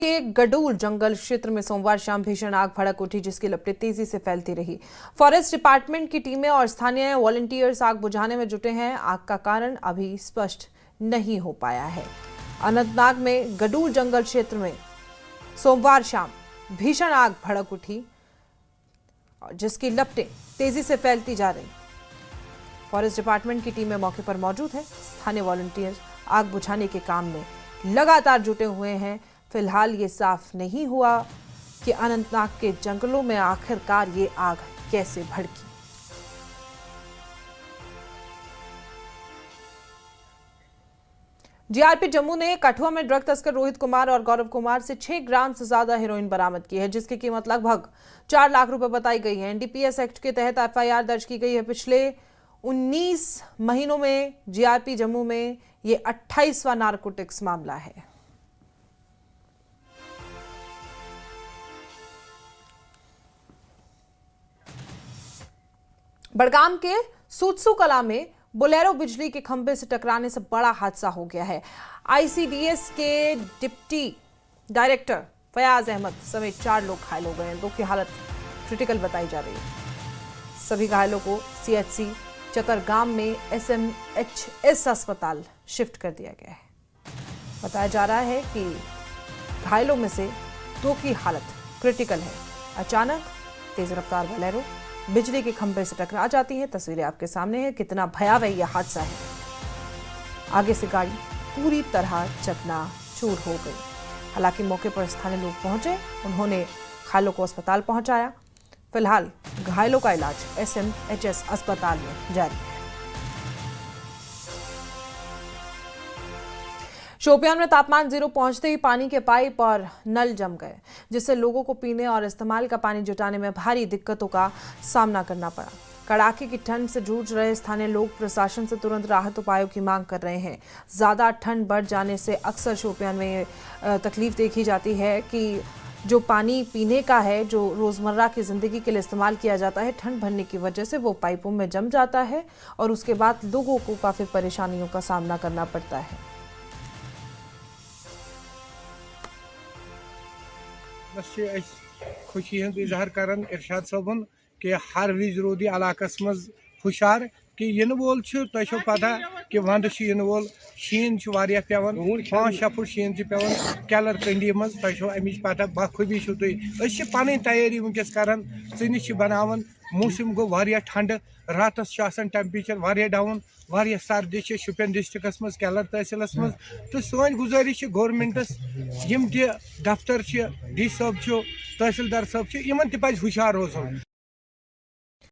के गडूल जंगल क्षेत्र में सोमवार शाम भीषण आग भड़क उठी, जिसकी लपटें तेजी से फैलती रही। फॉरेस्ट डिपार्टमेंट की टीमें और स्थानीय वॉलंटियर्स आग बुझाने में जुटे हैं। आग का कारण अभी स्पष्ट नहीं हो पाया है। अनंतनाग में गडूल जंगल क्षेत्र में सोमवार शाम भीषण आग भड़क उठी, जिसकी लपटें तेजी से फैलती जा रही। फॉरेस्ट डिपार्टमेंट की टीमें मौके पर मौजूद है। स्थानीय वॉलंटियर्स आग बुझाने के काम में लगातार जुटे हुए हैं। फिलहाल ये साफ नहीं हुआ कि अनंतनाग के जंगलों में आखिरकार ये आग कैसे भड़की। जीआरपी जम्मू ने कठुआ में ड्रग तस्कर रोहित कुमार और गौरव कुमार से 6 ग्राम से ज्यादा हेरोइन बरामद की है, जिसकी कीमत लगभग 4 लाख रुपए बताई गई है। एनडीपीएस एक्ट के तहत एफआईआर दर्ज की गई है। पिछले 19 महीनों में जीआरपी जम्मू में ये 28वां नारकोटिक्स मामला है। बड़गाम के सूत्सू कला में बोलेरो बिजली के खंभे से टकराने से बड़ा हादसा हो गया है। आईसीडीएस के डिप्टी डायरेक्टर फयाज अहमद समेत 4 लोग घायल हो गए हैं। 2 की हालत क्रिटिकल बताई जा रही है। सभी घायलों को सीएचसी चतरगाम में एसएमएचएस अस्पताल शिफ्ट कर दिया गया है। बताया जा रहा है कि घायलों में से 2 की हालत क्रिटिकल है। अचानक तेज रफ्तार बोलेरो बिजली के खंभे से टकरा जाती है। तस्वीरें आपके सामने है। कितना भयावह यह हादसा है। आगे से गाड़ी पूरी तरह चकनाचूर हो गई। हालांकि मौके पर स्थानीय लोग पहुंचे, उन्होंने घायलों को अस्पताल पहुंचाया। फिलहाल घायलों का इलाज एसएमएचएस अस्पताल में जारी है। शोपियान में तापमान 0 पहुंचते ही पानी के पाइप और नल जम गए, जिससे लोगों को पीने और इस्तेमाल का पानी जुटाने में भारी दिक्कतों का सामना करना पड़ा। कड़ाके की ठंड से जूझ रहे स्थानीय लोग प्रशासन से तुरंत राहत उपायों की मांग कर रहे हैं। ज़्यादा ठंड बढ़ जाने से अक्सर शोपियान में तकलीफ देखी जाती है कि जो पानी पीने का है, जो रोज़मर्रा की ज़िंदगी के लिए इस्तेमाल किया जाता है, ठंड बढ़ने की वजह से वो पाइपों में जम जाता है और उसके बाद लोगों को काफ़ी परेशानियों का सामना करना पड़ता है। खुशी हंद इजहार करान इरशाद साहबन कि हर विज रोद इलाकस मज हुशार कि इन वोल तुम पता कि वंद इन वोल शीन पेवान 5-6 फुट शीन पेवान केलर कंडी मज तुम अमिच पता बखूबी तुम पन तैयारी वनकस करान चनिश बनावन। मौसम गो वारिया ठंड, रातस टेम्परेचर वारिया डाउन, वारिया सर्दी शुपियन डिस्ट्रिक्टस मज केलर तहसीलस मज। तो सोन गुजारिश गवर्नमेंटस यम दफ्तर डी साहब तहसीलदार साहब इन तज हुशार रोजन।